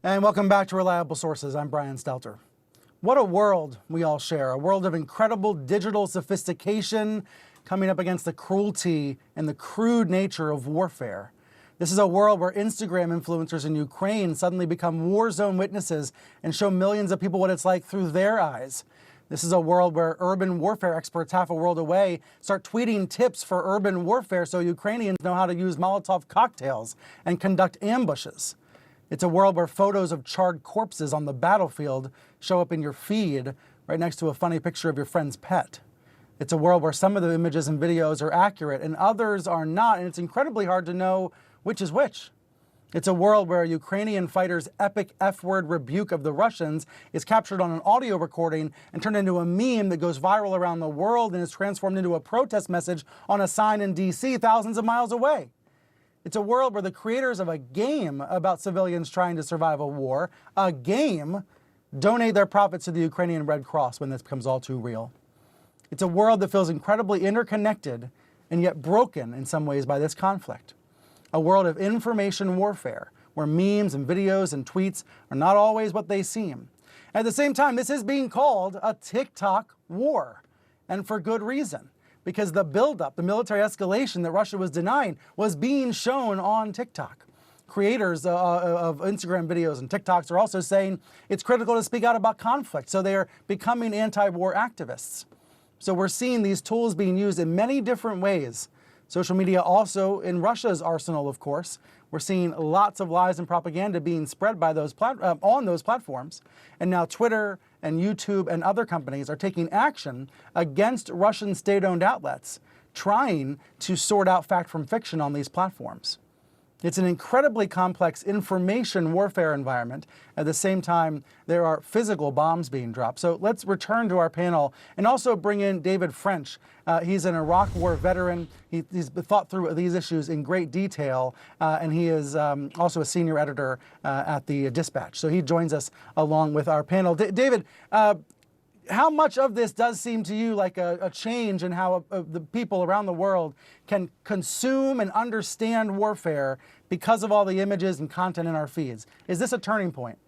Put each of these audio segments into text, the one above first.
And welcome back to Reliable Sources. I'm Brian Stelter. What a world we all share, a world of incredible digital sophistication coming up against the cruelty and the crude nature of warfare. This is a world where Instagram influencers in Ukraine suddenly become war zone witnesses and show millions of people what it's like through their eyes. This is a world where urban warfare experts half a world away start tweeting tips for urban warfare so Ukrainians know how to use Molotov cocktails and conduct ambushes. It's a world where photos of charred corpses on the battlefield show up in your feed right next to a funny picture of your friend's pet. It's a world where some of the images and videos are accurate and others are not, and it's incredibly hard to know which is which. It's a world where a Ukrainian fighter's epic F-word rebuke of the Russians is captured on an audio recording and turned into a meme that goes viral around the world and is transformed into a protest message on a sign in DC thousands of miles away. It's a world where the creators of a game about civilians trying to survive a war, a game, donate their profits to the Ukrainian Red Cross when this becomes all too real. It's a world that feels incredibly interconnected and yet broken in some ways by this conflict. A world of information warfare, where memes and videos and tweets are not always what they seem. At the same time, this is being called a TikTok war, and for good reason. Because the buildup, the military escalation that Russia was denying was being shown on TikTok. Creators of Instagram videos and TikToks are also saying it's critical to speak out about conflict, so they are becoming anti-war activists. So we're seeing these tools being used in many different ways. Social media also in Russia's arsenal, of course. We're seeing lots of lies and propaganda being spread by those on those platforms. And now Twitter and YouTube and other companies are taking action against Russian state-owned outlets, trying to sort out fact from fiction on these platforms. It's an incredibly complex information warfare environment. At the same time, there are physical bombs being dropped. So let's return to our panel and also bring in David French. He's an Iraq War veteran. He's thought through these issues in great detail, and he is also a senior editor at the Dispatch. So he joins us along with our panel. David, how much of this does seem to you like a change in how the people around the world can consume and understand warfare because of all the images and content in our feeds? Is this a turning point?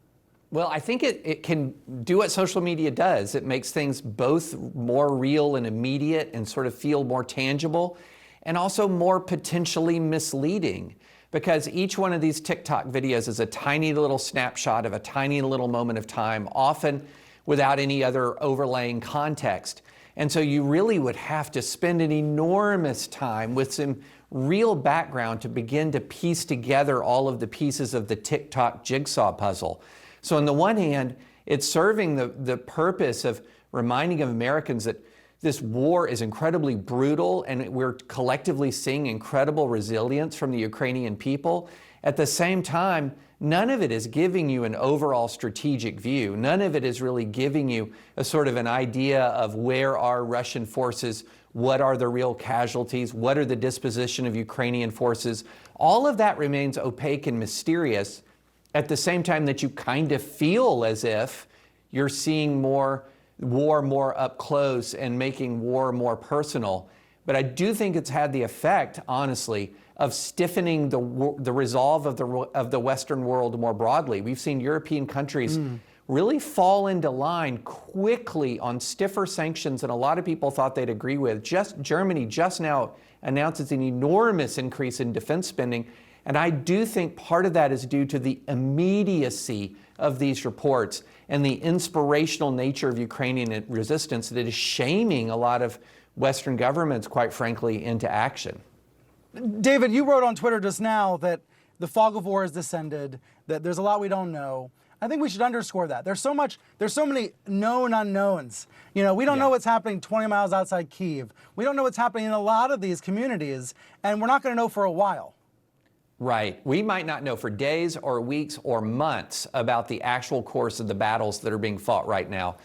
Well, I think it can do what social media does. It makes things both more real and immediate and sort of feel more tangible, and also more potentially misleading, because each one of these TikTok videos is a tiny little snapshot of a tiny little moment of time, often without any other overlaying context. And so you really would have to spend an enormous time with some real background to begin to piece together all of the pieces of the TikTok jigsaw puzzle. So on the one hand, it's serving the purpose of reminding of Americans that this war is incredibly brutal and we're collectively seeing incredible resilience from the Ukrainian people. At the same time, none of it is giving you an overall strategic view. None of it is really giving you a sort of an idea of where are Russian forces, what are the real casualties, what are the disposition of Ukrainian forces. All of that remains opaque and mysterious at the same time that you kind of feel as if you're seeing war more up close and making war more personal. But I do think it's had the effect, honestly, of stiffening the resolve of the Western world more broadly. We've seen European countries really fall into line quickly on stiffer sanctions than a lot of people thought they'd agree with. Germany just now announces an enormous increase in defense spending. And I do think part of that is due to the immediacy of these reports and the inspirational nature of Ukrainian resistance that is shaming a lot of Western governments, quite frankly, into action. David, you wrote on Twitter just now that the fog of war has descended, that there's a lot we don't know. I think we should underscore that. There's so many known unknowns. You know, we don't know what's happening 20 miles outside Kyiv. We don't know what's happening in a lot of these communities, and we're not going to know for a while. Right. We might not know for days or weeks or months about the actual course of the battles that are being fought right now.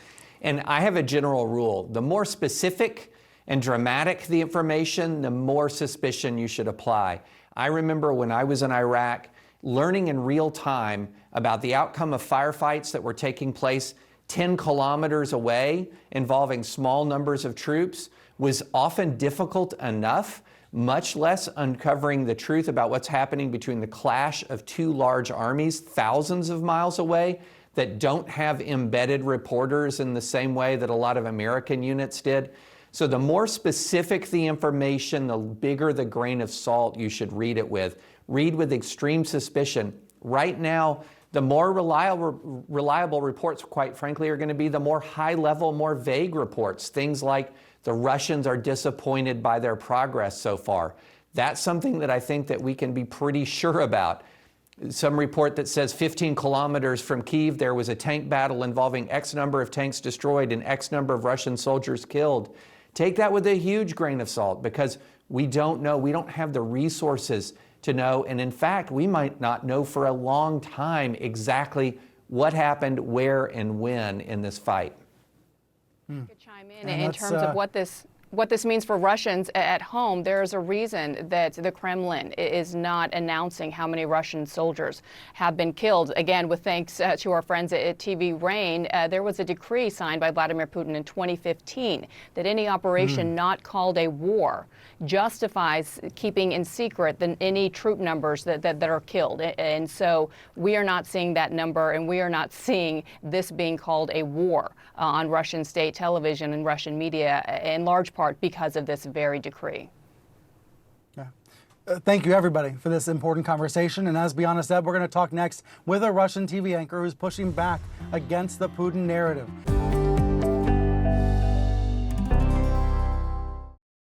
And I have a general rule. The more specific and dramatic the information, the more suspicion you should apply. I remember when I was in Iraq, learning in real time about the outcome of firefights that were taking place 10 kilometers away involving small numbers of troops was often difficult enough, much less uncovering the truth about what's happening between the clash of two large armies thousands of miles away that don't have embedded reporters in the same way that a lot of American units did. So the more specific the information, the bigger the grain of salt you should read it with. Read with extreme suspicion. Right now, the more reliable reports, quite frankly, are going to be the more high-level, more vague reports. Things like the Russians are disappointed by their progress so far. That's something that I think that we can be pretty sure about. Some report that says 15 kilometers from Kyiv, there was a tank battle involving X number of tanks destroyed and X number of Russian soldiers killed. Take that with a huge grain of salt, because we don't know. We don't have the resources to know. And in fact, we might not know for a long time exactly what happened, where, and when in this fight. Could chime in terms of what this means for Russians at home. There's a reason that the Kremlin is not announcing how many Russian soldiers have been killed. Again, with thanks to our friends at TV Rain, there was a decree signed by Vladimir Putin in 2015 that any operation not called a war justifies keeping in secret any troop numbers that are killed. And so we are not seeing that number, and we are not seeing this being called a war on Russian state television and Russian media, in large part because of this very decree. Yeah. Thank you, everybody, for this important conversation. And as Bianna said, we're going to talk next with a Russian TV anchor who's pushing back against the Putin narrative.